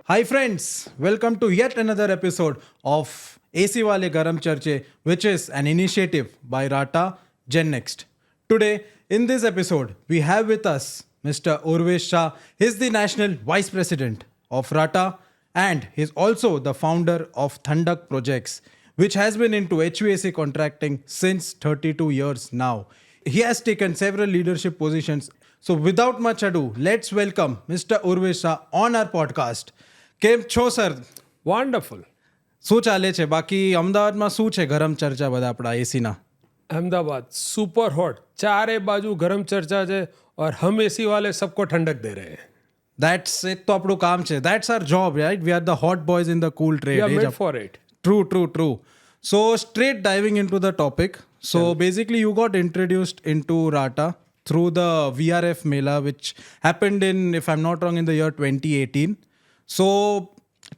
Hi friends, welcome to yet another episode of AC Wale Garam Charche, which is an initiative by Rata Gen Next. Today, in this episode, we have with us Mr. Urvesh Shah. He's the National Vice President of Rata and he's also the founder of Thandak Projects, which has been into HVAC contracting since 32 years now. He has taken several leadership positions. So, without much ado, let's welcome Mr. Urvesh Shah on our podcast. કેમ છો sir? Wonderful. શું ચાલે છે બાકી અમદાવાદમાં શું છે ગરમ ચર્ચા બધા આપણા એસીના? अहमदाबाद सुपर हॉट, चारे बाजू गरम चर्चा है और हम एसी वाले सबको ठंडक दे रहे हैं. ધેટ્સ એક તો આપણું કામ છે. That's our job, right? We are the hot boys in the cool We are trade. made for it. True. So straight diving into the topic. So basically you got introduced into Rata through the VRF Mela, which happened in, if I'm not wrong, in the year 2018. So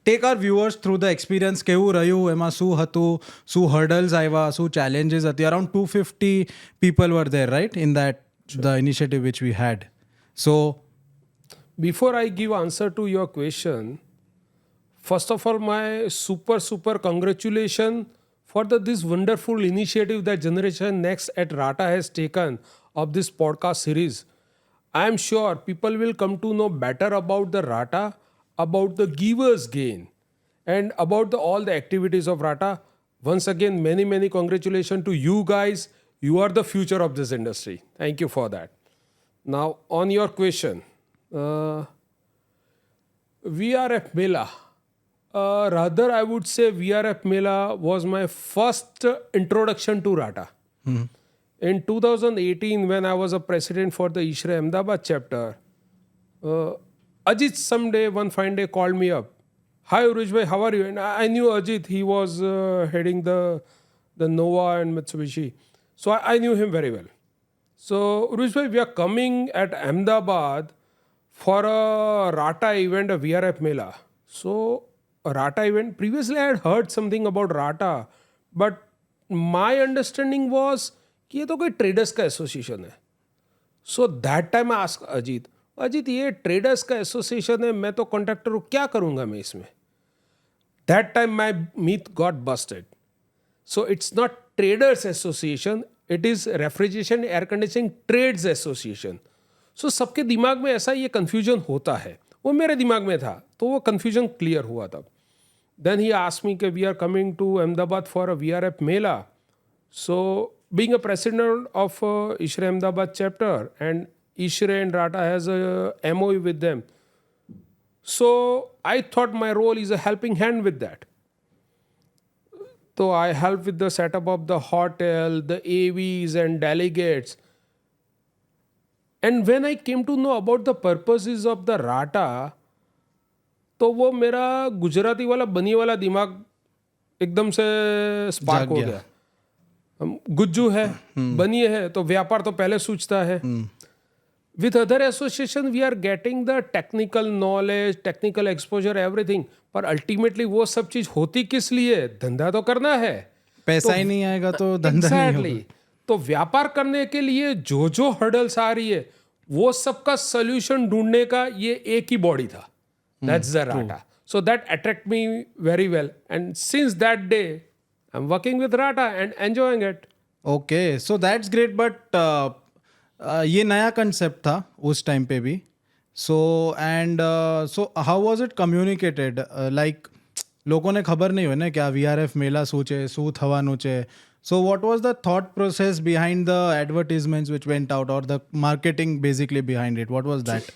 take our viewers through the experience. કેવું રહ્યું એમાં, શું હતું, શું hurdles આવ્યા, શું challenges હતી. Around 250 people were there, right, in that the initiative which we had. So Before I give answer to your question, first of all, my super congratulations for this wonderful initiative that Generation Next at Rata has taken of this podcast series. I am sure people will come to know better about the Rata, about the giver's gain, and about all the activities of Rata. Once again, many congratulations to you guys. You are the future of this industry. Thank you for that. Now, on your question, VRF Mela. Rather, I would say VRF Mela was my first introduction to Rata. In 2018, when I was a president for the Ishre Ahmedabad chapter, Ajit someday, one fine day, called me up. Hi, Uruj bhai, how are you? And I knew Ajit. He was heading the Nova and Mitsubishi. So I knew him very well. So, Uruj bhai, we are coming at Ahmedabad for a Rata event, a VRF Mela. So, a Rata event, previously I had heard something about Rata, but my understanding was कि ये तो कोई traders का association है. So that time I ask Ajit ये traders का association है, मैं तो कॉन्ट्रैक्टर हूँ, क्या करूँगा मैं इसमें? That time my myth got busted. So it's not traders association, it is refrigeration air conditioning trades association. So सबके दिमाग में ऐसा ये कन्फ्यूजन होता है, वो मेरे दिमाग में था, तो वो कन्फ्यूजन क्लियर हुआ तब. देन ही आस्क्ड मी कि we are coming to Ahmedabad for a VRF Mela. So being a president of Ishre Ahmedabad chapter, and Ishre and Rata has a MOU with them. So I thought my role is a helping hand with that. So I helped with the setup of the hotel, the AVs and delegates. And when I came to know about the purposes of the Rata, तो वो मेरा गुजराती वाला बनी वाला दिमाग एकदम से spark हो गया. गुज्जू है, बनिए है, तो व्यापार तो पहले सूझता है. With other association we are getting the technical knowledge, technical exposure, everything. पर अल्टीमेटली वो सब चीज होती किस लिए? धंधा तो करना है. पैसा ही नहीं आएगा तो धंधा नहीं होगा. तो व्यापार करने के लिए जो हर्डल्स आ रही है, वो सबका सोल्यूशन ढूंढने का ये एक ही बॉडी था. That's the Rata. So that attract me very well, and since that day I'm working with Rata and enjoying it. Okay, so that's great, but ये नया कंसेप्ट था उस टाइम पे भी. So and so how was it communicated? Like લોકોને ખબર નહીં હોય ને કે આ VRF મેલા શું છે, શું થવાનું છે. So what was the thought process behind the advertisements which went out, or the marketing basically behind it? What was that?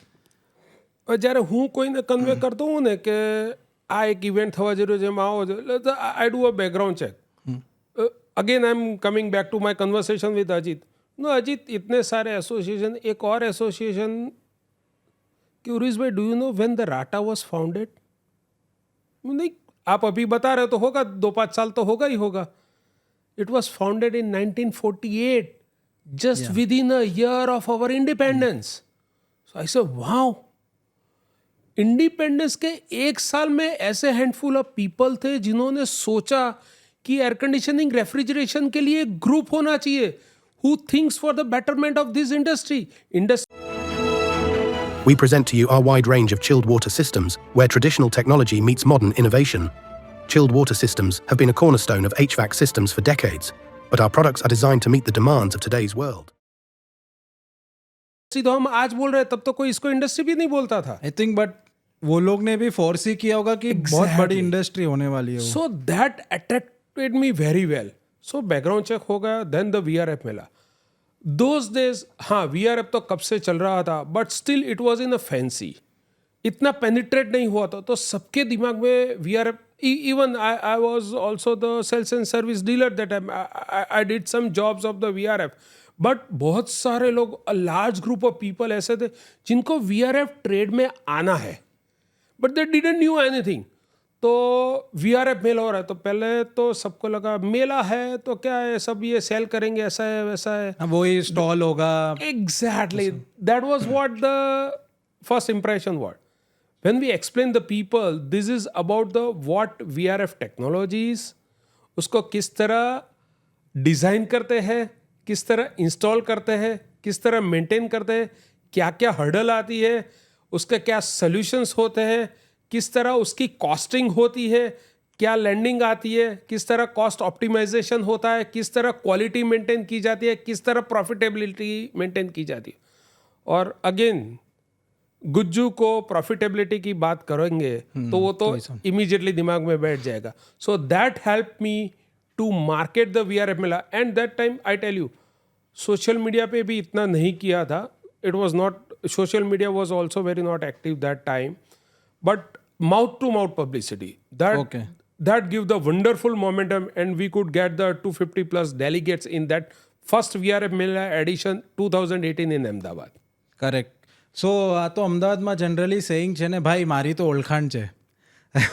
જ્યારે હું કોઈને કન્વે કરતો હું ને કે આ એક ઇવેન્ટ થવા જરૂર છે, એમાં આવો એટલે I do a background check. Again I am coming back to my conversation with Ajit. No Ajit, इतने सारे एसोसिएशन, एक और एसोसिएशन कि उरीज भाई, do you know when the Rata was founded? नहीं, आप अभी बता रहे हो तो होगा 2-5 साल तो होगा ही होगा. It was founded in 1948, just within a year of our independence. So I say wow, independence के एक साल में ऐसे हैंडफुल ऑफ पीपल थे जिन्होंने सोचा कि एयर कंडीशनिंग रेफ्रिजरेशन के लिए एक ग्रुप होना चाहिए who thinks for the betterment of this industry. we present to you our wide range of chilled water systems, where traditional technology meets modern innovation. Chilled water systems have been a cornerstone of HVAC systems for decades, but our products are designed to meet the demands of today's world. तो हम आज बोल रहे हैं, तब तो कोई इसको इंडस्ट्री भी नहीं बोलता था. आई थिंक बट वो लोग ने भी फोर्सी किया होगा कि बहुत बड़ी इंडस्ट्री होने वाली है वो. So that attracted me very well. So background check हो गया, then the VRF मिला. Those days, हाँ VRF तो कब से चल रहा था, but still it was in a fancy. इतना penetrate नहीं हुआ था, तो सबके दिमाग में VRF. Even I was also the sales and service dealer that time. I did some jobs of the VRF. But बहुत सारे लोग, a large group of people ऐसे थे जिनको VRF ट्रेड में आना है, but they didn't knew anything. तो VRF मेला हो रहा है, तो पहले तो सबको लगा मेला है तो क्या है, सब ये सेल करेंगे, ऐसा है वैसा है. हाँ, वो ही स्टॉल होगा. Exactly. That was what the first impression was. When we explain the people, this is about the what VRF technologies, उसको किस तरह डिज़ाइन करते हैं, किस तरह इंस्टॉल करते हैं, किस तरह मेंटेन करते हैं, क्या क्या हर्डल आती है, उसके क्या सॉल्यूशंस होते हैं, किस तरह उसकी कॉस्टिंग होती है, क्या लैंडिंग आती है, किस तरह कॉस्ट ऑप्टिमाइजेशन होता है, किस तरह क्वालिटी मेंटेन की जाती है, किस तरह प्रॉफिटेबिलिटी मेंटेन की जाती है. और अगेन गुज्जू को प्रॉफिटेबिलिटी की बात करेंगे तो वो तो इमीडिएटली दिमाग में बैठ जाएगा. So that help me to market the VRF Mela. And that time I tell you, social media पे भी इतना नहीं किया था. It was not, social media was also very not active that time, but mouth to mouth publicity that give the wonderful momentum, and we could get the 250 plus delegates in that first VRF Mela edition 2018 in Ahmedabad. Correct. સો આ તો અમદાવાદમાં generally saying છે ને ભાઈ, મારી તો ઓળખાણ છે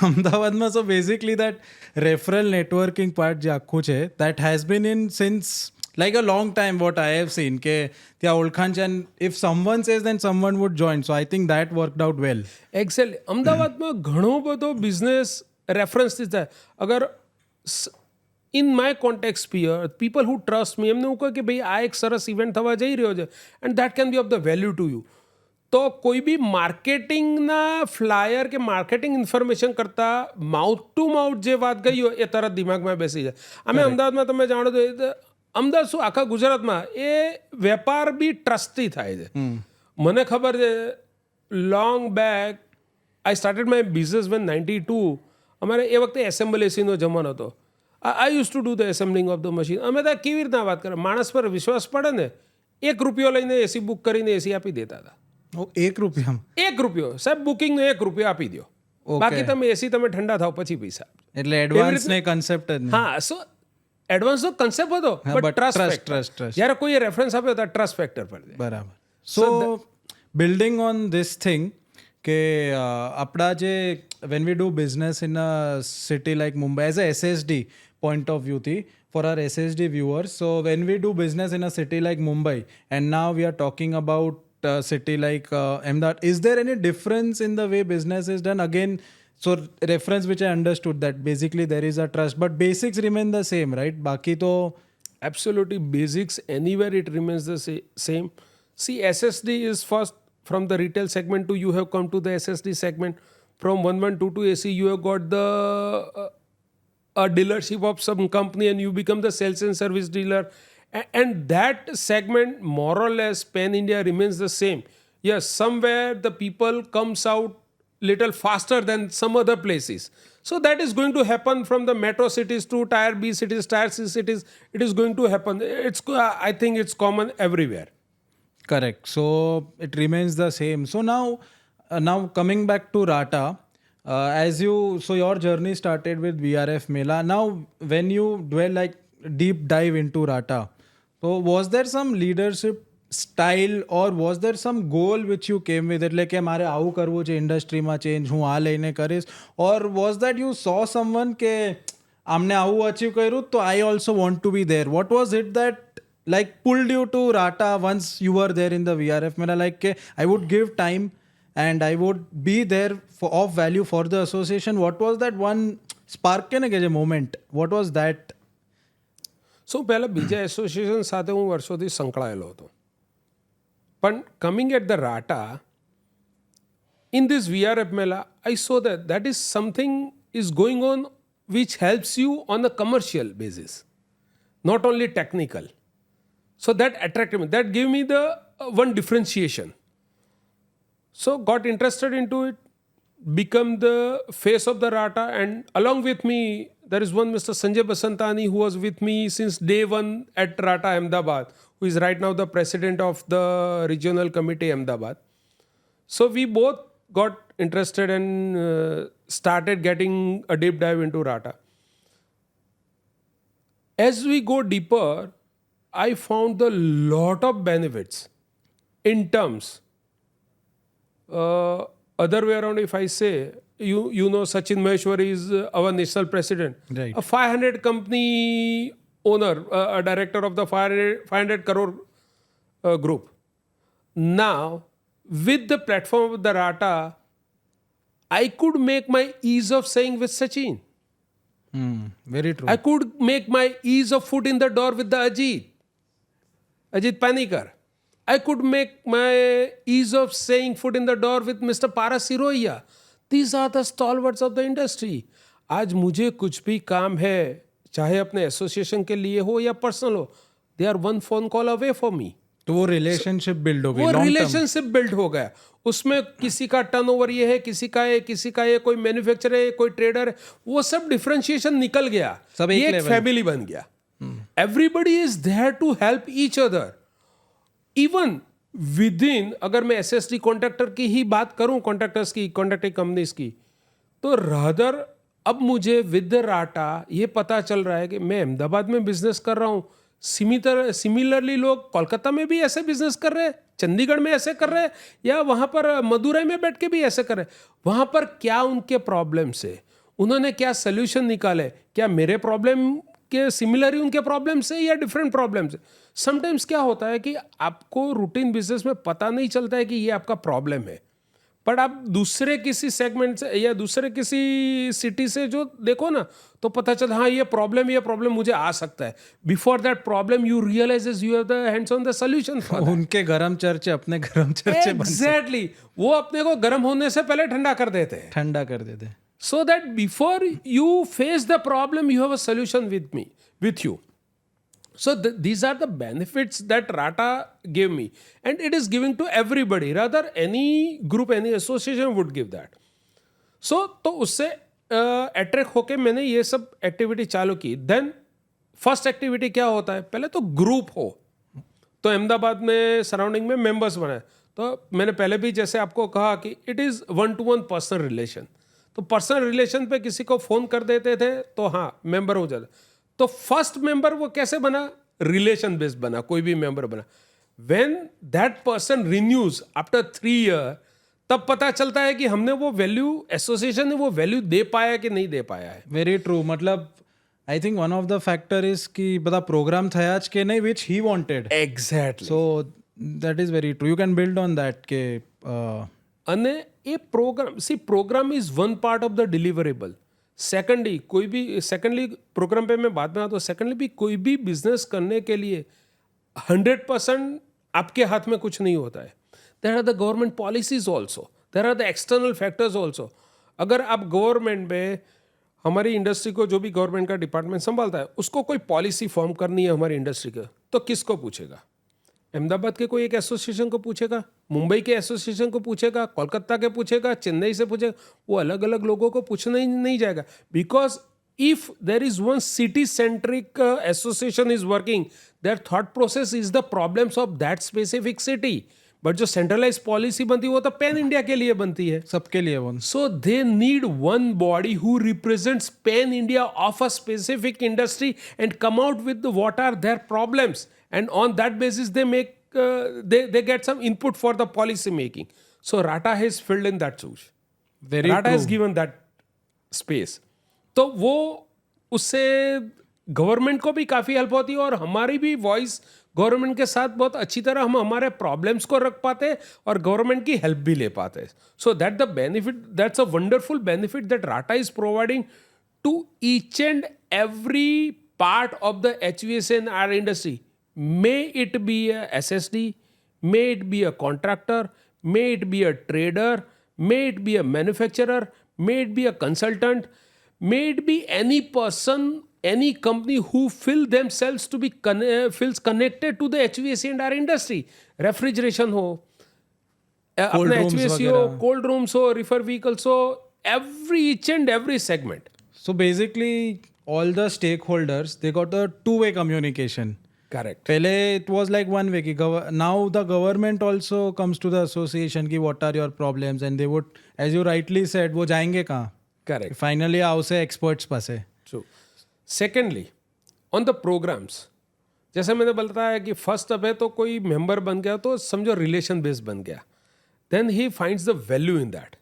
અમદાવાદમાં. So basically that referral networking part જે આખું છે, that has been in since like a long time what I have seen કે ત્યાં ઓળખાણ છે, and if someone says then someone would join, so I think that worked out well. Excel અમદાવાદમાં ઘણો બધો બિઝનેસ રેફરન્સથી થાય. અગર in my contact sphere, people who trust me, એમને હું કહું કે ભાઈ આ એક સરસ ઇવેન્ટ થવા જઈ રહ્યો છે, and that can be of the value to you. તો કોઈ બી માર્કેટિંગના ફ્લાયર કે માર્કેટિંગ ઇન્ફોર્મેશન કરતાં માઉથ ટુ માઉથ જે વાત ગઈ હોય એ તરત દિમાગમાં બેસી જાય. અમે અમદાવાદમાં તમે જાણો છો, અમદાવાદ શું આખા ગુજરાતમાં એ વેપાર બી ટ્રસ્ટથી થાય છે. મને ખબર છે, long back I started my business when 92. અમારે એ વખતે એસેમ્બલ એસીનો જમાનો હતો. I use to do the assembling of the machine. અમે ત્યાં કેવી રીતના વાત કરે, માણસ પર વિશ્વાસ પડે ને, ₹1 લઈને એસી બુક કરીને એસી આપી દેતા હતા. ₹1? ₹1 સાહેબ, બુકિંગનો ₹1 આપી દો, બાકી તમે એસી તમે ઠંડા થાવ પછી પૈસા. એટલે એડવાન્સ ને કન્સેપ્ટ જ નહીં. હા, સો એડવાન્સનો કન્સેપ્ટ હતો, બટ ટ્રસ્ટ. જ્યારે કોઈ રેફરન્સ આપ્યો તો ટ્રસ્ટ ફેક્ટર પર. બરાબર. સો બિલ્ડિંગ ઓન ધીસ થિંગ કે આપણા જે when we do business in a city like Mumbai, as a SSD point of view thi for our SSD viewers, so when we do business in a city like Mumbai and now we are talking about city like Ahmedabad, is there any difference in the way business is done? Again, so reference which I understood that basically there is a trust, but basics remain the same, right? Baki to absolutely basics anywhere it remains the same. See, SSD is first from the retail segment to you have come to the SSD segment. From 1122 AC you have got the a dealership of some company and you become the sales and service dealer, and that segment more or less pan India remains the same. Yes, somewhere the people comes out little faster than some other places. So that is going to happen from the metro cities to tier B cities, tier C cities. It is going to happen. I think it's common everywhere. correct. So it remains the same. So now coming back to Rata, so your journey started with VRF Mela. Now when you dwell like deep dive into Rata, so was there some leadership style or was there some goal which you came with, એટલે કે મારે આવું કરવું છે ઇન્ડસ્ટ્રીમાં change, હું આ લઈને કરીશ, or was that you saw someone કે આમને આવું અચીવ કર્યું તો I also want to be there? What was it that like pulled you to Rata once you were there in the VRF Mela, like કે I would give time and I would be there of value for the association? What was that one spark કે ને કે જે moment? What was that? So પહેલાં બીજા association સાથે હું વર્ષોથી સંકળાયેલો હતો, પણ coming at the RATA in this VRF Mela, I saw that is something is going on which helps you on a commercial basis, not only technical. So that attracted me. That gave me the one differentiation. So got interested into it, become the face of the Rata, and along with me, there is one Mr. Sanjay Basantani who was with me since day one at Rata Ahmedabad, who is right now the president of the regional committee Ahmedabad. So we both got interested and started getting a deep dive into Rata. As we go deeper, I found a lot of benefits in terms. Other way around, if I say, you know Sachin Maheshwari is our national president. Right. A 500 company owner, a director of the 500 crore group. Now, with the platform of the Rata, I could make my ease of saying with Sachin. Very true. I could make my ease of foot in the door with the Ajit Panikar. I could make my ease of saying foot in the door with Mr. Paras Siroia. These are the stalwarts of the industry. आज मुझे कुछ भी काम है, चाहे अपने association के लिए हो या पर्सनल हो, they are one phone call away for me. तो वो रिलेशनशिप बिल्ड हो गई, वो long term. रिलेशनशिप बिल्ड हो गया. उसमें किसी का टर्नओवर ये है, किसी का ये, कोई मैन्युफैक्चरर है, कोई ट्रेडर है, वो सब डिफरेंशिएशन निकल गया. सब एक ये एक level. फैमिली बन गया. Everybody is there to help each other. Even with in, अगर मैं एसएसडी कॉन्ट्रैक्टर की ही बात करूं, कॉन्ट्रैक्टर्स की, कॉन्ट्रैक्टिंग कंपनीज की, तो रादर अब मुझे विद राटा ये पता चल रहा है कि मैं अहमदाबाद में बिजनेस कर रहा हूं, सिमिलरली लोग कोलकाता में भी ऐसे बिजनेस कर रहे हैं, चंडीगढ़ में ऐसे कर रहे हैं, या वहां पर मदुरई में बैठ के भी ऐसे कर रहे हैं. वहां पर क्या उनके प्रॉब्लम्स है, उन्होंने क्या सोल्यूशन निकाले, क्या मेरे प्रॉब्लम के सिमिलर ही उनके प्रॉब्लम से या डिफरेंट प्रॉब्लम से. समटाइम्स क्या होता है कि आपको रूटीन बिजनेस में पता नहीं चलता है कि ये आपका प्रॉब्लम है, बट आप दूसरे किसी सेगमेंट से या दूसरे किसी सिटी से जो देखो ना, तो पता चलता हाँ ये प्रॉब्लम मुझे आ सकता है. Before that problem you realize you have the hands on the solution. उनके गरम चर्चे अपने गरम चर्चे एग्जैक्टली, वो अपने को गर्म होने से पहले ठंडा कर देते हैं. ठंडा कर देते हैं. So that before you face the problem, you have a solution with you. So these are the benefits that Rata gave me, and it is giving to everybody. Rather, any group, any association would give that. So तो उससे attract होके मैंने ये सब activity चालू की. Then first activity क्या होता है, पहले तो ग्रुप हो. तो अहमदाबाद में सराउंडिंग में मेंबर्स बनाए. तो मैंने पहले भी जैसे आपको कहा कि it is 1-to-1 personal relation. तो पर्सनल रिलेशन पे किसी को फोन कर देते थे तो हाँ मेंबर हो जाता. तो फर्स्ट मेंबर वो कैसे बना, रिलेशन बेस्ड बना. कोई भी मेंबर बना. When that person renews after 3 years, तब पता चलता है कि हमने वो वैल्यू, एसोसिएशन ने वो वैल्यू दे पाया कि नहीं दे पाया है. Very true. मतलब I think one of the factor is कि બધા પ્રોગ્રામ થયા જ કે નહીં which he wanted. Exactly. So that is very true. You can build on that કે અને એ programme is one part of the deliverable. Secondly programme पे मैं बात बनाता हूँ. सेकेंडली भी कोई भी बिजनेस करने के लिए 100% आपके हाथ में कुछ नहीं होता है. There are the government policies also, there are the external factors also. अगर आप गवर्नमेंट में, हमारी इंडस्ट्री को जो भी गवर्नमेंट का डिपार्टमेंट संभालता है, उसको कोई पॉलिसी फॉर्म करनी है हमारी इंडस्ट्री का, तो किसको पूछेगा? अहमदाबाद के कोई एक एसोसिएशन को पूछेगा, मुंबई के एसोसिएशन को पूछेगा, कोलकाता के पूछेगा, चेन्नई से पूछेगा. वो अलग अलग लोगों को पूछना ही नहीं जाएगा. Because if there is one city centric association is working, there thought process is the problems of that specific city. But जो सेंट्रलाइज पॉलिसी बनती है वो तो पैन इंडिया के लिए बनती है, सबके लिए one. So they need one body who represents pan India of a specific industry and come out with what are their problems, and on that basis they make they get some input for the policy making. So Rata has filled in that shoes. Very Rata true. has given that space. तो वो उससे government को भी काफ़ी help होती है और हमारी भी वॉइस गवर्नमेंट के साथ बहुत अच्छी तरह हम हमारे प्रॉब्लम्स को रख पाते हैं और गवर्नमेंट की हेल्प भी ले पाते हैं. So that the benefit, that's a wonderful benefit that RATA is providing to each and every part of the HVAC and our industry. May it be a SSD, may it be a contractor, may it be a trader, may it be a manufacturer, may it be a consultant, may it be any person, any company who feel themselves to be feels connected to the HVAC and our industry. Refrigeration हो, अपना rooms HVAC हो, वगैरह. cold rooms हो, reefer vehicles हो, each and every segment. So basically, all the stakeholders, they got a two-way communication. Correct. पहले it was like one way. Now the government also comes to the association कि what are your problems, and they would, as you rightly said, वो जाएंगे कहाँ? Correct. Finally आओ से experts पास है. True. Secondly, on the programs, जैसे मैंने बताया कि फर्स्ट अब है तो कोई मेंबर बन गया तो समझो रिलेशन बेस बन गया. Then he finds the value in that.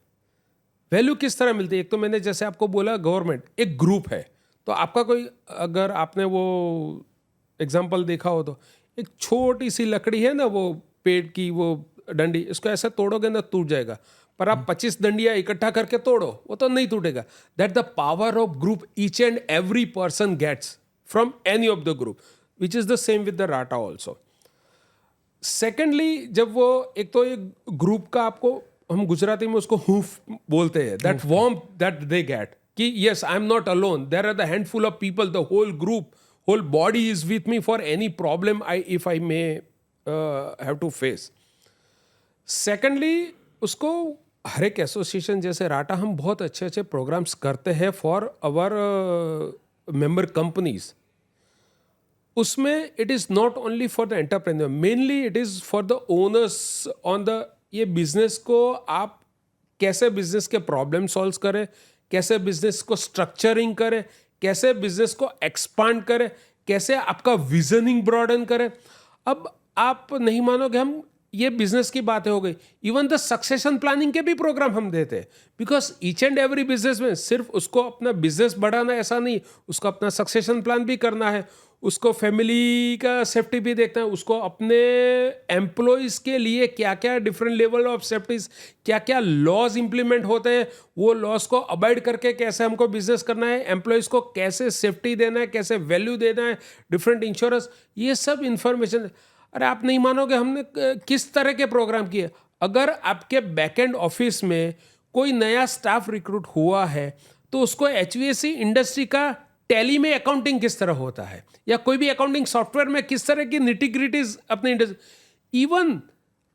Value किस तरह मिलती है? एक तो मैंने जैसे आपको बोला गवर्नमेंट एक ग्रुप है, तो आपका कोई, अगर आपने वो एग्जाम्पल देखा हो तो एक छोटी सी लकड़ी है ना, वो पेड़ की वो डंडी, इसको ऐसा तोड़ोगे ना टूट जाएगा, पर आप 25 डंडियां इकट्ठा करके तोड़ो वो तो नहीं टूटेगा. That the power of group each and every person gets from any of the group, which is the same with the RATA also. Secondly, जब वो एक तो एक ग्रुप का आपको, हम गुजराती में उसको हूफ बोलते हैं, that warm that they get कि yes I am not alone, there are the handful of people, the whole group, whole body is with me for any problem if I may have to face. Secondly, उसको हर एक association जैसे rata, हम बहुत अच्छे अच्छे programmes करते हैं फॉर आवर मेंबर कंपनीज. उसमें it is not only for the entrepreneur, mainly it is for the owners on the, ये बिजनेस को आप कैसे बिजनेस के प्रॉब्लम सॉल्व करें, कैसे बिजनेस को स्ट्रक्चरिंग करें, कैसे बिजनेस को एक्सपांड करें, कैसे आपका विजनिंग ब्रॉडन करें. अब आप नहीं मानोगे, हम ये बिजनेस की बातें हो गई, इवन द सक्सेशन प्लानिंग के भी प्रोग्राम हम देते हैं, because each and every business में सिर्फ उसको अपना बिजनेस बढ़ाना ऐसा नहीं, उसको अपना सक्सेशन प्लान भी करना है, उसको फैमिली का सेफ्टी भी देखना है, उसको अपने एम्प्लॉयज़ के लिए क्या क्या डिफरेंट लेवल ऑफ सेफ्टीज, क्या क्या लॉज इंप्लीमेंट होते हैं, वो लॉज को अवॉइड करके कैसे हमको बिजनेस करना है, एम्प्लॉयज़ को कैसे सेफ्टी देना है, कैसे वैल्यू देना है, डिफरेंट इंश्योरेंस, ये सब इंफॉर्मेशन. अरे आप नहीं मानोगे हमने किस तरह के प्रोग्राम किए. अगर आपके बैकएंड ऑफिस में कोई नया स्टाफ रिक्रूट हुआ है तो उसको HVAC इंडस्ट्री का टैली में अकाउंटिंग किस तरह होता है, या कोई भी अकाउंटिंग सॉफ्टवेयर में किस तरह की निटी-ग्रिटीज अपने इंडस्ट्री, इवन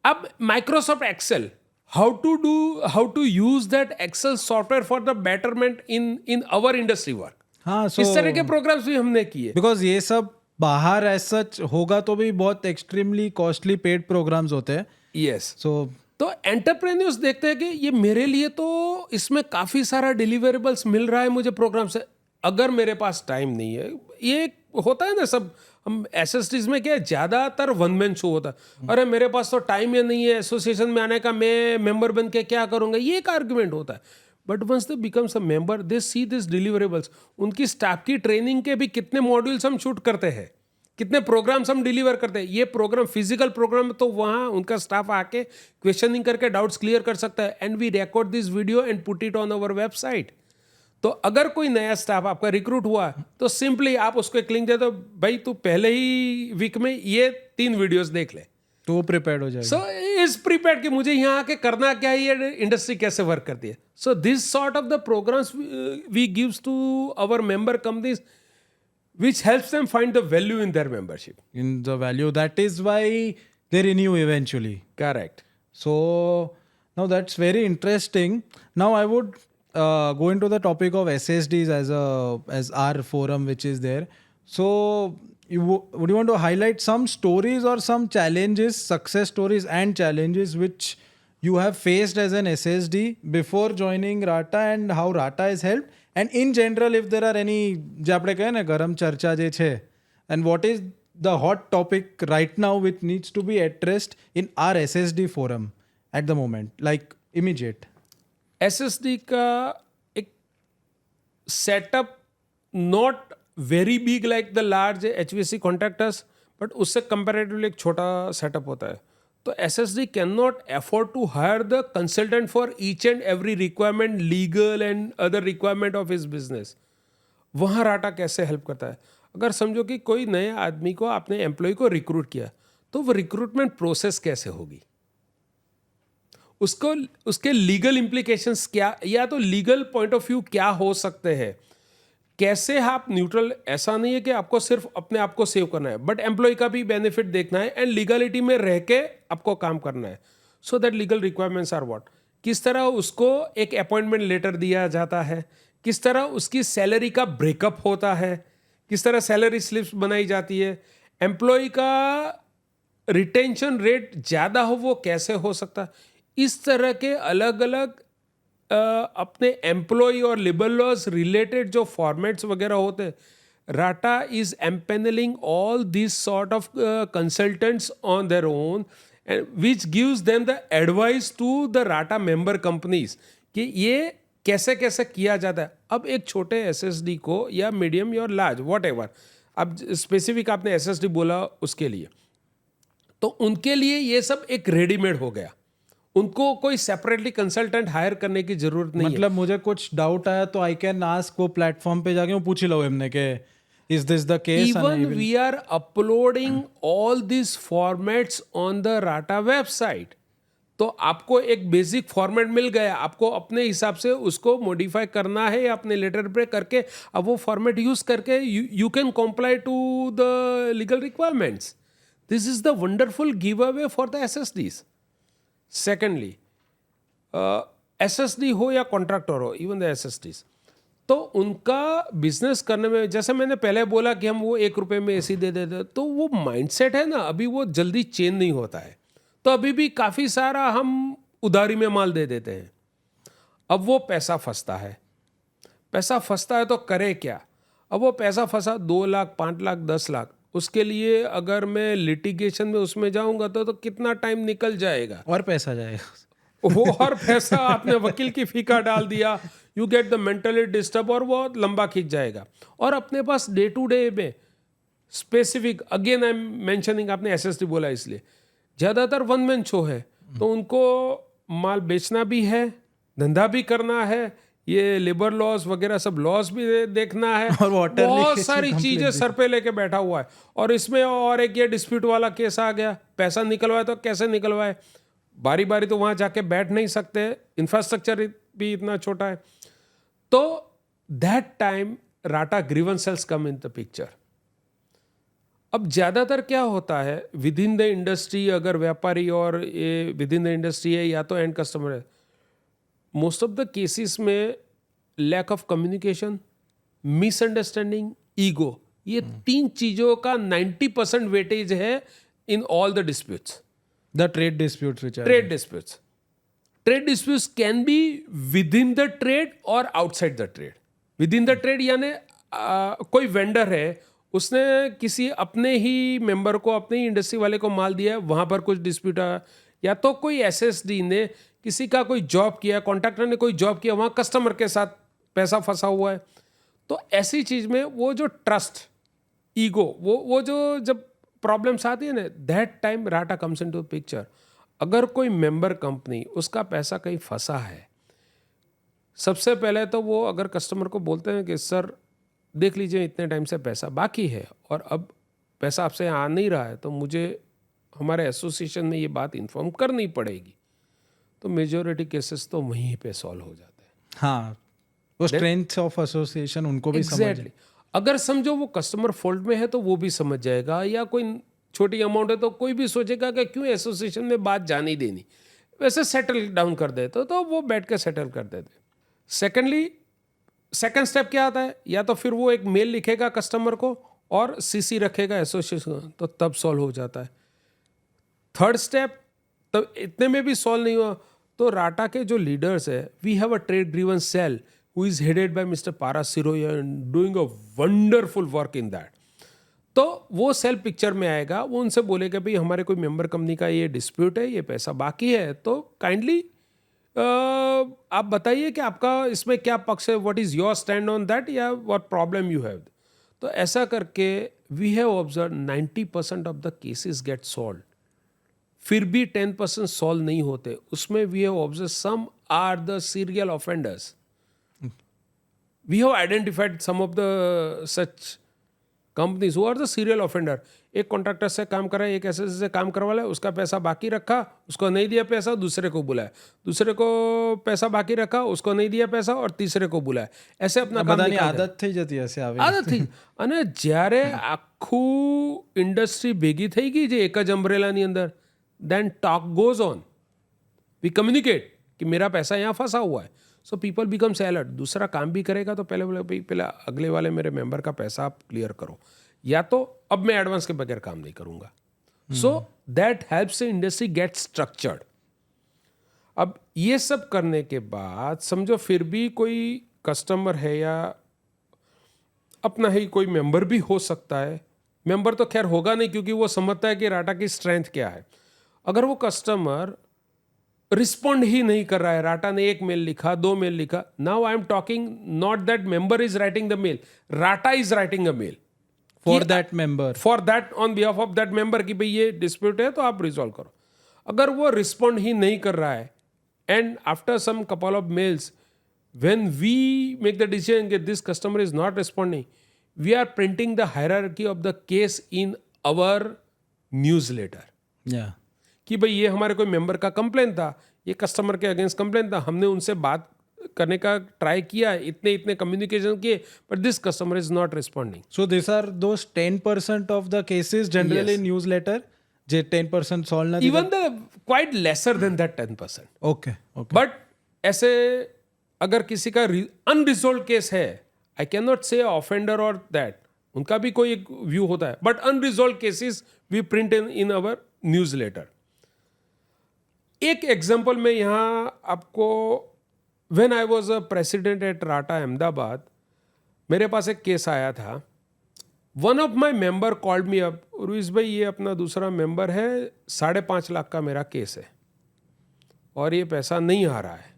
अब Microsoft Excel, how to use that Excel software for the betterment in our industry work. हाँ, इस तरह के प्रोग्राम्स भी हमने किए. बिकॉज ये सब बाहर एज सच होगा तो भी बहुत एक्सट्रीमली कॉस्टली पेड प्रोग्राम्स होते हैं. यस. सो तो एंटरप्रेन्योर्स देखते हैं कि ये मेरे लिए तो इसमें काफ़ी सारा डिलीवरेबल्स मिल रहा है मुझे प्रोग्राम से, अगर मेरे पास टाइम नहीं है. ये होता है ना, सब हम एसएसटीज में क्या है, ज़्यादातर वन मैन शो होता है. अरे मेरे पास तो टाइम ही नहीं है एसोसिएशन में आने का, मैं मेंबर बन के क्या करूँगा, ये एक आर्ग्यूमेंट होता है. But once they becomes a member, they see this deliverables. उनकी स्टाफ की ट्रेनिंग के भी कितने मॉड्यूल्स हम शूट करते हैं, कितने प्रोग्राम्स हम डिलीवर करते हैं. ये प्रोग्राम फिजिकल प्रोग्राम, तो वहाँ उनका स्टाफ आके क्वेश्चनिंग करके डाउट्स क्लियर कर सकता है. And we record this video and put it on our website. तो अगर कोई नया स्टाफ आपका रिक्रूट हुआ तो सिंपली आप उसको एक लिंक दे दो, भाई तू पहले ही वीक में ये 3 वीडियोस देख ले, तो प्रिपेयर्ड हो जाएगा. सो इज प्रिपेयर्ड कि मुझे यहाँ आके करना क्या है, ये इंडस्ट्री कैसे वर्क करती है. So this sort of the programs we gives to our member companies, which helps them find the value in their membership. In the value, that is why they renew eventually. Correct. So now that's very interesting. Now I would go into the topic of SSDs as our forum which is there. So would you want to highlight some stories or some challenges, success stories and challenges which you have faced as an SSD before joining Rata, and how Rata has helped? And in general, if there are any, જે આપણે કહીએ ને ગરમ ચર્ચા જે છે, and what is the hot topic right now which needs to be addressed in our SSD forum at the moment, like immediate? SSD का एक setup not very big like the large HVAC contractors, but उससे comparatively एक छोटा setup होता है. तो SSD can not afford to hire the consultant for each and every requirement, legal and other requirement of his business. वहाँ RATA कैसे help करता है? अगर समझो कि कोई नए आदमी को, आपने एम्प्लॉय को रिक्रूट किया, तो वो रिक्रूटमेंट प्रोसेस कैसे होगी, उसको उसके लीगल इम्प्लीकेशंस क्या, या तो लीगल पॉइंट ऑफ व्यू क्या हो सकते हैं, कैसे आप न्यूट्रल, ऐसा नहीं है कि आपको सिर्फ अपने आप को सेव करना है, बट एम्प्लॉय का भी बेनिफिट देखना है एंड लीगलिटी में रह के आपको काम करना है. So that legal requirements are what, किस तरह उसको एक अपॉइंटमेंट लेटर दिया जाता है, किस तरह उसकी सैलरी का ब्रेकअप होता है, किस तरह सैलरी स्लिप्स बनाई जाती है, एम्प्लॉय का रिटेंशन रेट ज़्यादा हो वो कैसे हो सकता है. इस तरह के अलग अलग अपने एम्प्लॉय और लेबर लॉज रिलेटेड जो फॉर्मेट्स वगैरह होते हैं, RATA is empanelling all this sort of consultants on their own, which gives them the advice to the RATA member companies कि ये कैसे कैसे किया जाता है. अब एक छोटे एसएसडी को या मीडियम या लार्ज वॉट एवर, अब स्पेसिफिक आपने एसएसडी बोला उसके लिए, तो उनके लिए ये सब एक रेडीमेड हो गया, उनको कोई सेपरेटली कंसल्टेंट हायर करने की जरूरत नहीं मतलब मुझे कुछ डाउट आया तो आई कैन आस्क वो प्लेटफॉर्म पे जाके मैं पूछ लो हमने के इज दिस द है. Case. Even we are uploading all this formats on the RATA website. तो आपको एक बेसिक फॉर्मेट मिल गया, आपको अपने हिसाब से उसको मॉडिफाई करना है या अपने लेटर पे करके अब वो फॉर्मेट यूज करके you can comply to the legal requirements. This is the wonderful give away for the SSDs. Secondly, SSD हो या कॉन्ट्रैक्टर हो, इवन द एसएसडीज, तो उनका बिजनेस करने में, जैसे मैंने पहले बोला कि हम वो 1 रुपये में एसी दे देते, तो वो माइंडसेट है ना, अभी वो जल्दी चेंज नहीं होता है. तो अभी भी काफ़ी सारा हम उधारी में माल दे देते हैं. अब वो पैसा फंसता है, पैसा फंसता है तो करे क्या. अब वो पैसा फंसा 2 लाख 5 लाख 10 लाख, उसके लिए अगर मैं लिटिगेशन में उसमें जाऊंगा तो कितना टाइम निकल जाएगा और पैसा जाएगा. वो हर पैसा आपने वकील की फी का डाल दिया, you get the mentally disturb, और वो लंबा खींच जाएगा. और अपने पास डे टू डे में specific, again I am mentioning, आपने एसएसडी बोला इसलिए, ज़्यादातर वन मैन शो है, तो उनको माल बेचना भी है, धंधा भी करना है, ये लेबर लॉस वगैरह सब लॉस भी देखना है, और water बहुत leakage सारी की चीजें complaint सर पे लेके बैठा हुआ है. और इसमें और एक ये डिस्प्यूट वाला केस आ गया, पैसा निकलवाए तो कैसे निकलवाए, बारी बारी तो वहां जाके बैठ नहीं सकते, इंफ्रास्ट्रक्चर भी इतना छोटा है. तो that time RATA grievance cells come in the picture. अब ज़्यादातर क्या होता है विद इन द इंडस्ट्री, अगर व्यापारी और ये विद इन द इंडस्ट्री है या तो एंड कस्टमर है, मोस्ट ऑफ द केसेस में lack of communication, misunderstanding, ego, ये 3 चीज़ों का 90% वेटेज है in all the disputes. The trade disputes which are trade disputes, trade disputes can be within the trade और outside the trade. Within the trade यानी कोई vendor है, उसने किसी अपने ही मेंबर को, अपने ही इंडस्ट्री वाले को माल दिया है, वहाँ पर कुछ डिस्प्यूट आया, या तो कोई एसएसडी ने किसी का कोई जॉब किया, कॉन्ट्रैक्टर ने कोई जॉब किया, वहाँ कस्टमर के साथ पैसा फंसा हुआ है. तो ऐसी चीज़ में वो जो ट्रस्ट, ईगो, वो जो जब प्रॉब्लम्स आती है ना, that time rata comes into picture. अगर कोई मेंबर कंपनी, उसका पैसा कहीं फंसा है, सबसे पहले तो वो अगर कस्टमर को बोलते हैं कि सर देख लीजिए इतने टाइम से पैसा बाकी है और अब पैसा आपसे आ नहीं रहा है, तो मुझे हमारे एसोसिएशन में ये बात इन्फॉर्म करनी पड़ेगी. तो मेजोरिटी केसेस तो वहीं पे सॉल्व हो जाते हैं. हाँ, वो स्ट्रेंथ ऑफ एसोसिएशन उनको भी समझ. एग्जैक्टली. अगर समझो वो कस्टमर फॉल्ट में है तो वो भी समझ जाएगा, या कोई छोटी अमाउंट है तो कोई भी सोचेगा कि क्यों एसोसिएशन में बात जानी देनी, वैसे सेटल डाउन कर देते तो वो बैठ के सेटल कर देते. सेकेंडली, सेकेंड स्टेप क्या आता है, या तो फिर वो एक मेल लिखेगा कस्टमर को और सीसी रखेगा एसोसिएशन, तो तब सॉल्व हो जाता है. थर्ड स्टेप, तब इतने में भी सॉल्व नहीं हुआ तो राटा के जो लीडर्स है, we have a trade grievance cell who is headed by mister Paras Siroya and doing a wonderful work in that. तो वो सेल पिक्चर में आएगा, वो उनसे बोलेगा भाई हमारे कोई मेंबर कंपनी का ये डिस्प्यूट है, ये पैसा बाकी है, तो काइंडली आप बताइए कि आपका इसमें क्या पक्ष है, what is your stand on that, या व्हाट प्रॉब्लम यू हैव. तो ऐसा करके we have observe 90% of the cases get solve. फिर भी 10% सॉल्व नहीं होते, उसमें we have observe some are the serial offenders. We have identified some of the such companies who are the serial offender. एक contractor से काम करा, एक एसएससी से काम करवा लिया, उसका पैसा बाकी रखा, उसको नहीं दिया पैसा, दूसरे को बुलाया, दूसरे को पैसा बाकी रखा, उसको नहीं दिया पैसा और तीसरे को बुलाया, ऐसे अपना काम બધાની निकालતા. આદત થઈ જતી હશે આવી આદત થઈ. અને જ્યારે આખું ઇન્ડસ્ટ્રી ભેગી થઈ ગઈ છે એક જ અમ્બ્રેલાની અંદર, then talk goes on, we communicate कि मेरा पैसा यहाँ फंसा हुआ है. So people becomes alert. दूसरा काम भी करेगा तो पहले बोले भाई पहले अगले वाले मेरे मेंबर का पैसा आप क्लियर करो, या तो अब मैं एडवांस के बगैर काम नहीं करूँगा. So that helps industry get structured. अब ये सब करने के बाद समझो फिर भी कोई कस्टमर है या अपना ही कोई मेंबर भी हो सकता है. मेंबर तो खैर होगा नहीं क्योंकि वो समझता है कि राटा की स्ट्रेंथ क्या है. अगर वो कस्टमर रिस्पॉन्ड ही नहीं कर रहा है, राटा ने एक मेल लिखा, 2 मेल लिखा, now I am talking not that member is writing the mail, RATA is writing a mail for that member. For that on behalf of that member कि भाई ये डिस्प्यूट है तो आप रिजॉल्व करो. अगर वो रिस्पॉन्ड ही नहीं कर रहा है and after some couple of mails when we make the decision कि this customer is not responding, we are printing the hierarchy of the case in our newsletter યા कि भाई ये हमारे कोई मेंबर का कंप्लेन था, ये कस्टमर के अगेंस्ट कंप्लेन था, हमने उनसे बात करने का ट्राई किया, इतने इतने कम्युनिकेशन किए, but this customer is not responding. So this are those 10% of the cases generally newsletter જે 10% સોલ્વ નથી. Even the quite lesser than that 10%. Okay okay but ऐसे अगर किसी का अनरिजोल्व केस है, I can not say offender और that, उनका भी कोई एक व्यू होता है, but unresolved cases we print in our newsletter. एक एग्जाम्पल में यहाँ आपको, when I was a president at Rata Ahmedabad, मेरे पास एक केस आया था. One of my member called me up, रुईस भाई ये अपना दूसरा मेंबर है, 5.5 लाख का मेरा केस है और ये पैसा नहीं आ रहा है.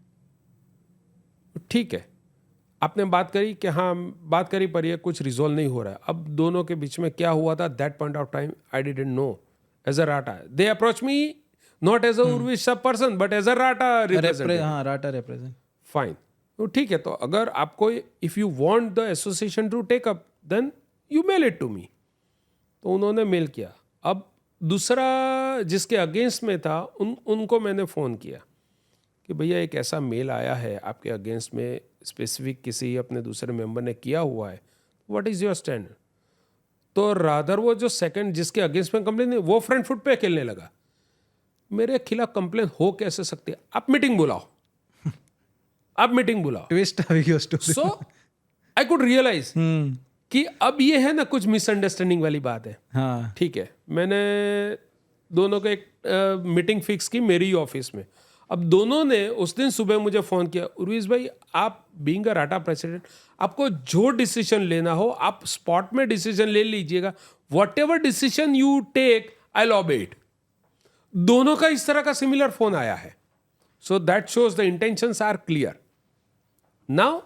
ठीक है, आपने बात करी कि हाँ बात करी पर ये कुछ रिजोल्व नहीं हो रहा है. अब दोनों के बीच में क्या हुआ था, that point of time I didn't know. As a Rata they approach me, not as a Urvish सब person but as a Rata representative. हाँ राटा रिप्रेजेंट. फाइन. तो ठीक है, तो अगर आपको if you want the association to take up then you mail it to me. तो उन्होंने मेल किया. अब दूसरा जिसके अगेंस्ट में था उनको मैंने फ़ोन किया कि भैया एक ऐसा मेल आया है आपके अगेंस्ट में, स्पेसिफिक किसी अपने दूसरे मेंबर ने किया हुआ है, व्हाट इज़ योर स्टैंड. तो रादर वो जो सेकंड जिसके अगेंस्ट में कंप्लेन है वो फ्रंट फुट पे खेलने लगा. मेरे खिलाफ कंप्लेन हो कैसे सकती है, आप मीटिंग बुलाओ, आप मीटिंग बुलाओ. ટ્વિસ્ટ આવી ગયો story. So I could realize कि अब ये है ना कुछ मिसअंडरस्टैंडिंग वाली बात है. हाँ ठीक है, मैंने दोनों को एक मीटिंग फिक्स की मेरी ऑफिस में. अब दोनों ने उस दिन सुबह मुझे फ़ोन किया, उर्विश भाई आप बीइंग अ राटा प्रेसिडेंट, आपको जो डिसीजन लेना हो आप स्पॉट में डिसीजन ले लीजिएगा, whatever decision you take I'll obey it. दोनों का इस तरह का सिमिलर फोन आया है. So that shows the intentions are clear. Now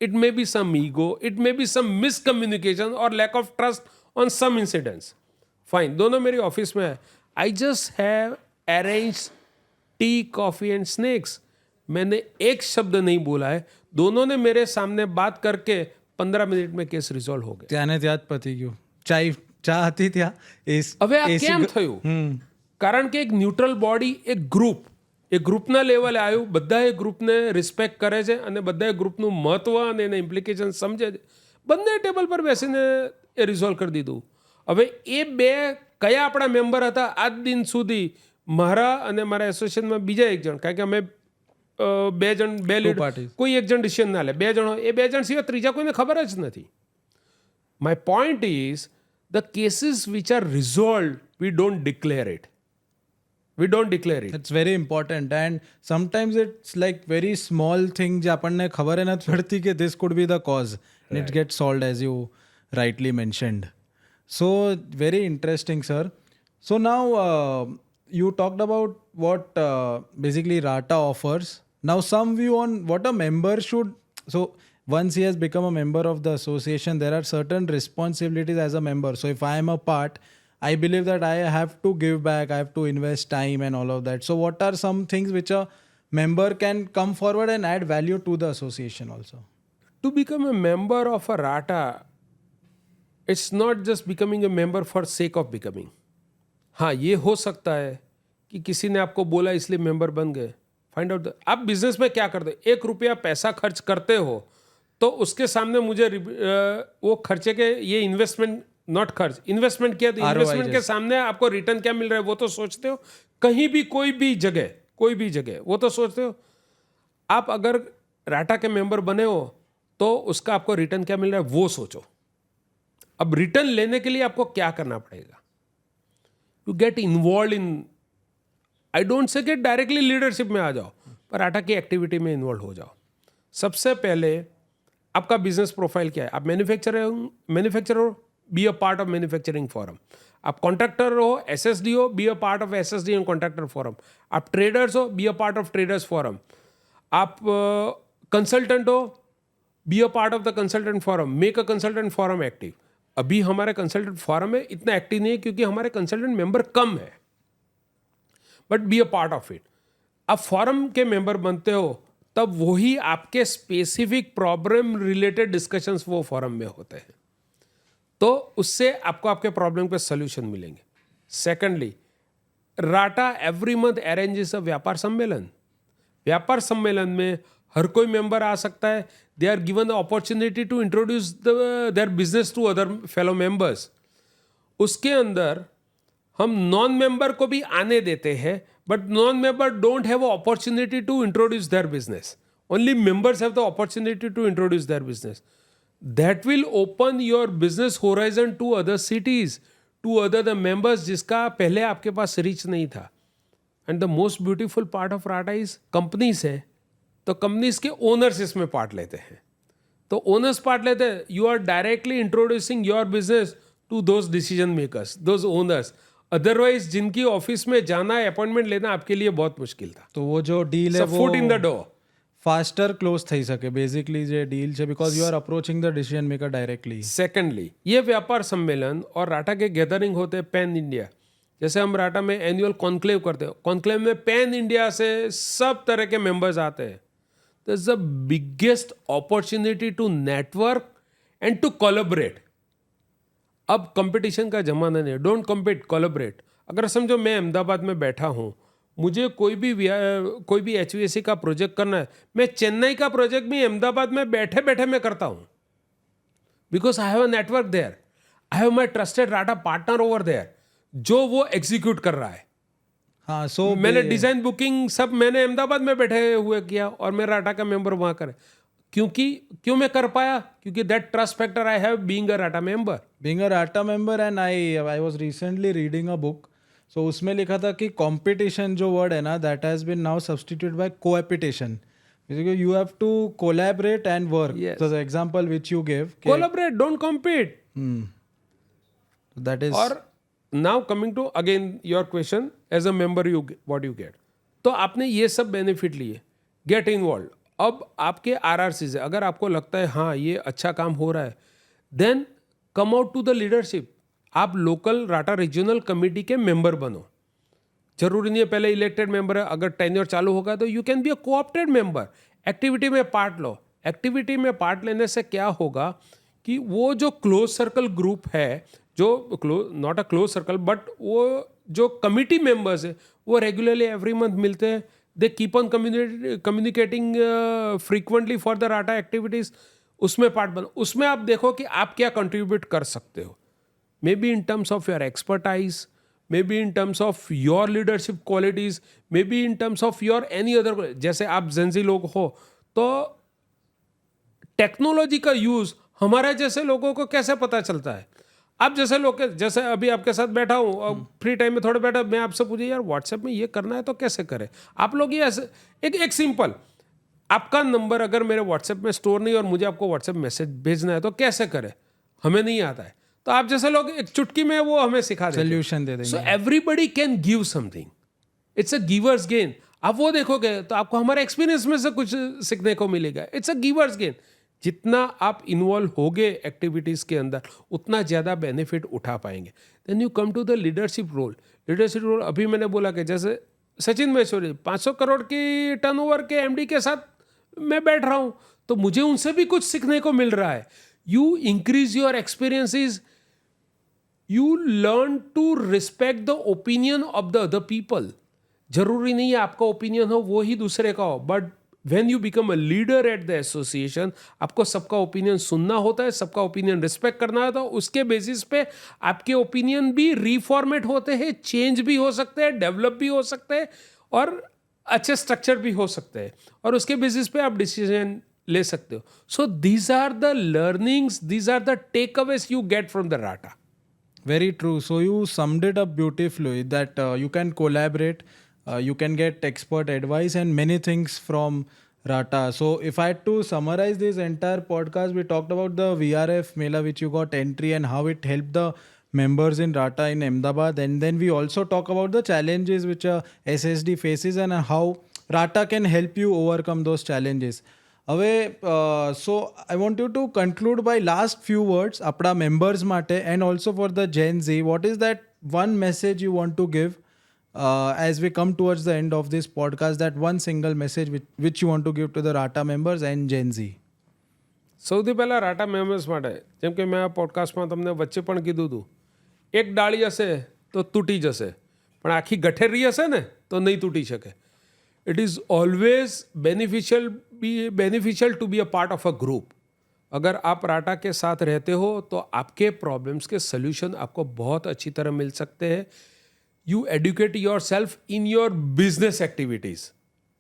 it may be some ego, it may be some miscommunication or lack of trust on some incidents. Fine, दोनों मेरी office में है. I just have arranged tea, coffee and snakes. मैंने एक शब्द नहीं बोला है, दोनों ने मेरे सामने बात करके 15 मिनट में केस रिजॉल्व हो गया. ત્યાંને ત્યાં જ પતી ગયું. ચા હતી ત્યાં. હવે આ કેમ થયું? કારણ કે એક ન્યુટ્રલ બોડી, એક ગ્રુપ, એ ગ્રુપના લેવલે આવ્યું, બધા એ ગ્રુપને રિસ્પેક્ટ કરે છે અને બધા એ ગ્રુપનું મહત્વ અને એના ઇમ્પ્લિકેશન સમજે છે. બંને ટેબલ પર બેસીને એ રિઝોલ્વ કરી દીધું. હવે એ બે કયા આપણા મેમ્બર હતા આજ દિન સુધી મારા અને મારા એસોસિએશનમાં બીજા એક જણ, કારણ કે અમે બે લીડ, કોઈ એક જણ ડિસિઝન ના લે, 2 જણ હોય, એ 2 જણ સિવાય ત્રીજા કોઈને ખબર જ નથી. My point is the cases which are resolve we don't declare it. We don't declare it. It's very important, and sometimes it's like very small thing જે આપણને ખબર નથી પડતી કે this could be the cause, and it gets solved as you rightly mentioned. So very interesting, sir. So now you talked about what basically Rata offers. Now some view on what a member should. So once he has become a member of the association, there are certain responsibilities as a member. So if I am a part, I believe that I have to give back, I have to invest time and all of that. So what are some things which a member can come forward and add value to the association also? To become a member of a Rata, it's not just becoming a member for sake of becoming. हाँ, ये हो सकता है कि किसी ने आपको बोला इसलिए मेंबर बन गए. Find out. आप बिजनेस में क्या करते हो? 1 रुपया पैसा खर्च करते हो तो उसके सामने मुझे वो खर्चे के, ये इन्वेस्टमेंट, नॉट खर्च, इन्वेस्टमेंट किया तो इन्वेस्टमेंट के सामने आपको रिटर्न क्या मिल रहा है वो तो सोचते हो. कहीं भी कोई भी जगह वो तो सोचते हो. आप अगर राटा के मेंबर बने हो तो उसका आपको रिटर्न क्या मिल रहा है वो सोचो. अब रिटर्न लेने के लिए आपको क्या करना पड़ेगा? You get involve in, I don't say कि डायरेक्टली लीडरशिप में आ जाओ, पर राटा की एक्टिविटी में इन्वॉल्व हो जाओ. सबसे पहले आपका बिजनेस प्रोफाइल क्या है? आप मैन्युफैक्चरर हो, B a part of manufacturing forum. आप कॉन्ट्रैक्टर हो, एसएसडी हो, B a part of SSD and contractor forum. आप ट्रेडर्स हो, B a part of traders forum. आप कंसल्टेंट हो, B a part of the consultant forum. Make a consultant forum active. अभी हमारे consultant forum में इतना active नहीं है क्योंकि हमारे कंसल्टेंट मेंबर कम है, but B a part of it. आप फॉरम के मेंबर बनते हो तब वही आपके स्पेसिफिक प्रॉब्लम रिलेटेड डिस्कशंस वो फॉरम में होते हैं, तो उससे आपको आपके प्रॉब्लम पे सोल्यूशन मिलेंगे. Secondly, Rata every month arranges a व्यापार सम्मेलन. व्यापार सम्मेलन में हर कोई मेंबर आ सकता है. They are given the opportunity to introduce their business to other fellow members. उसके अंदर हम नॉन मेंबर को भी आने देते हैं, but non member don't have a opportunity to introduce their business. Only members have the opportunity to introduce their business. That will open your business horizon to other cities, to other the members जिसका पहले आपके पास reach नहीं था. And the most beautiful part of RATA is companies है, तो companies के owners इसमें पार्ट लेते हैं. तो ओनर्स पार्ट लेते हैं. You are directly introducing your business to those decision makers, those owners. Otherwise जिनकी ऑफिस में जाना, अपॉइंटमेंट लेना आपके लिए बहुत मुश्किल था. तो वो जो डील है वो foot in the door faster close થઈ શકે બેઝિકલી જે ડીલ છે, because you are approaching the decision maker directly. Secondly, ये व्यापार सम्मेलन और राटा के गैदरिंग होते हैं पैन इंडिया. जैसे हम राटा में एनुअल कॉन्क्लेव करते हैं, कॉन्क्लेव में पैन इंडिया से सब तरह के मेंबर्स आते हैं. तो it's the biggest opportunity to network and to collaborate. अब कंपटीशन का जमाना नहीं है. Don't compete, collaborate. अगर समझो मैं अहमदाबाद में बैठा हूँ, मुझे कोई भी HVAC का प्रोजेक्ट करना है, मैं चेन्नई का प्रोजेक्ट भी अहमदाबाद में बैठे बैठे मैं करता हूँ, because I have a network there. I have my trusted RATA partner over there जो वो एग्जीक्यूट कर रहा है. हाँ, सो मैंने डिजाइन बुकिंग सब मैंने अहमदाबाद में बैठे हुए किया और मैं राटा का मेंबर वहां करे. क्यों मैं कर पाया? क्योंकि that trust factor I have being a Rata member. Being a Rata member. And I was recently reading a book, so उसमें लिखा था कि कंपटीशन जो वर्ड है ना, that has been now substitute by coopetition. You have to collaborate and work. Yes. So the example which you give, collaborate, don't compete. That is. और now coming to again your question, as a member you what you get. तो आपने ये सब benefit लिए, get involve. अब आपके RRCs है, अगर आपको लगता है हाँ ये अच्छा काम हो रहा है, then come out to the leadership. आप लोकल राटा रीजनल कमेटी के मेंबर बनो. जरूरी नहीं है पहले इलेक्टेड मेंबर है, अगर टेन्योर चालू होगा तो you can be a co-opted member. Activity में पार्ट लो. एक्टिविटी में पार्ट लेने से क्या होगा कि वो जो क्लोज सर्कल ग्रुप है, जो not a close circle but वो जो कमिटी मेंबर्स है, वो रेगुलरली एवरी मंथ मिलते हैं. They keep on communicating frequently for the rata activities. उसमें पार्ट बनो. उसमें आप देखो कि आप क्या कंट्रीब्यूट कर सकते हो. May be in terms of your expertise, may be in terms of your leadership qualities, may be in terms of your any other. जैसे आप जेंजी लोग हो तो टेक्नोलॉजी का यूज हमारे जैसे लोगों को कैसे पता चलता है? आप जैसे लोग, जैसे अभी आपके साथ बैठा हूँ और फ्री टाइम में थोड़ा बैठा, मैं आपसे पूछे यार व्हाट्सएप में ये करना है तो कैसे करें? आप लोग ये ऐसे एक सिंपल, आपका नंबर अगर मेरे व्हाट्सएप में स्टोर नहीं और मुझे आपको व्हाट्सएप मैसेज भेजना है तो कैसे करें? हमें नहीं आता है. तो आप जैसे लोग एक चुटकी में वो हमें सिखा देते हैं, सोल्यूशन दे देंगे. So everybody can give something. It's a givers gain. आप वो देखोगे तो आपको हमारे एक्सपीरियंस में से कुछ सीखने को मिलेगा. It's a givers gain. जितना आप इन्वॉल्व होगे एक्टिविटीज़ के अंदर, उतना ज़्यादा बेनिफिट उठा पाएंगे. Then you come to the leadership role. Leadership role अभी मैंने बोला कि जैसे सचिन महेश्वरी 500 करोड़ की टर्नओवर के MD के साथ मैं बैठ रहा हूँ, तो मुझे उनसे भी कुछ सीखने को मिल रहा है. You increase your experiences you learn to respect the opinion of the other people. जरूरी नहीं है आपका ओपिनियन हो वो ही दूसरे का हो, but when you become a leader at the association, आपको सबका ओपिनियन सुनना होता है, सबका ओपिनियन रिस्पेक्ट करना होता है. उसके बेसिस पे आपके ओपिनियन भी रिफॉर्मेट होते हैं, चेंज भी हो सकते हैं, डेवलप भी हो सकते हैं और अच्छे स्ट्रक्चर भी हो सकते हैं और उसके बेसिस पे आप डिसीजन ले सकते हो. So these are the learnings, these are the takeaways you get from the RATA. Very true. So you summed it up beautifully that you can collaborate, you can get expert advice and many things from Rata. So if I had to summarize this entire podcast, we talked about the VRF Mela which you got entry and how it helped the members in Rata in Ahmedabad, and then we also talk about the challenges which SSD faces and how Rata can help you overcome those challenges. So I want you to conclude by last few words આપણા members માટે and also for the Gen Z. What is that one message you want to give as we come towards the end of this podcast, that one single message which you want to give to the Rata members and Gen Z? સૌથી પહેલાં રાટા members માટે, જેમ કે મેં આ પોડકાસ્ટમાં તમને વચ્ચે પણ કીધું હતું, એક ડાળી હશે તો તૂટી જશે પણ આખી ગઠેરી હશે ને તો નહીં તૂટી શકે. It is always beneficial to be a part of a group. अगर आप राटा के साथ रहते हो तो आपके प्रॉब्लम्स के सल्यूशन आपको बहुत अच्छी तरह मिल सकते हैं. You educate yourself in your business activities.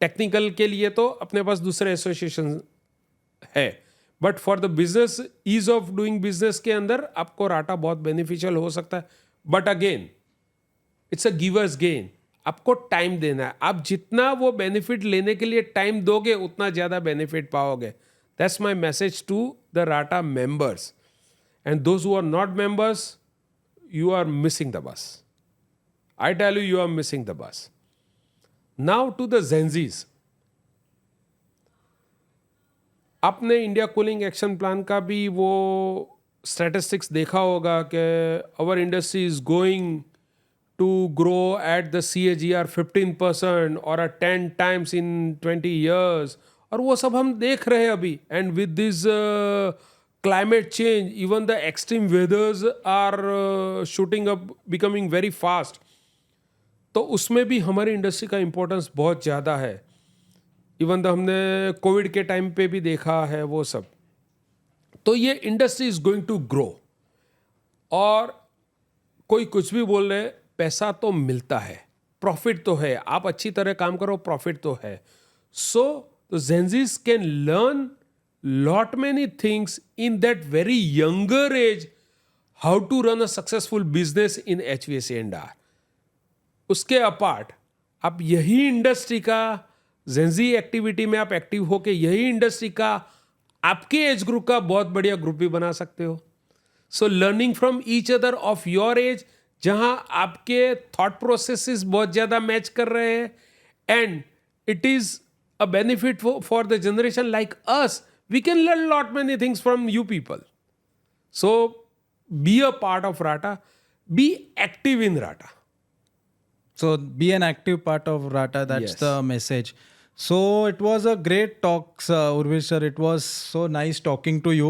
Technical के लिए तो अपने पास दूसरे एसोसिएशन है, but for the business ease of doing business के अंदर आपको राटा बहुत बेनिफिशियल हो सकता है. But again it's a givers gain. आपको टाइम देना है. आप जितना वो बेनिफिट लेने के लिए टाइम दोगे उतना ज़्यादा बेनिफिट पाओगे. That's my message to the RATA members. And those who are not members, you are missing the bus. I tell you are missing the bus. Now to the Gen Zs. आपने India cooling action plan का भी वो statistics देखा होगा कि our industry is going to grow at the CAGR 15% or a 10 times in 20 years. और वो सब हम देख रहे हैं अभी. And with this climate change, even the extreme weathers are shooting up, becoming very fast. तो उसमें भी हमारी इंडस्ट्री का इम्पोर्टेंस बहुत ज़्यादा है. इवन तो हमने कोविड के टाइम पे भी देखा है वो सब. तो ये industry is going to grow. और कोई कुछ भी बोल रहे, पैसा तो मिलता है, प्रॉफिट तो है. आप अच्छी तरह काम करो, प्रॉफिट तो है. So the Gen Zs can learn lot many things in that very younger age, how to run a successful business in HVAC&R. उसके अपार्ट आप यही इंडस्ट्री का जेंजी एक्टिविटी में आप एक्टिव होके यही इंडस्ट्री का आपके एज ग्रुप का बहुत बढ़िया ग्रुप भी बना सकते हो. So learning from each other of your age, जहां आपके थॉट प्रोसेसेस बहुत ज़्यादा मैच कर रहे हैं, and it is a benefit for the generation like us. We can learn lot many things from you people. So be a part of RATA, be active in RATA. So be an active part of Rata. That's Yes. the message. So it was a great talk, Urvish sir. It was so nice talking to you.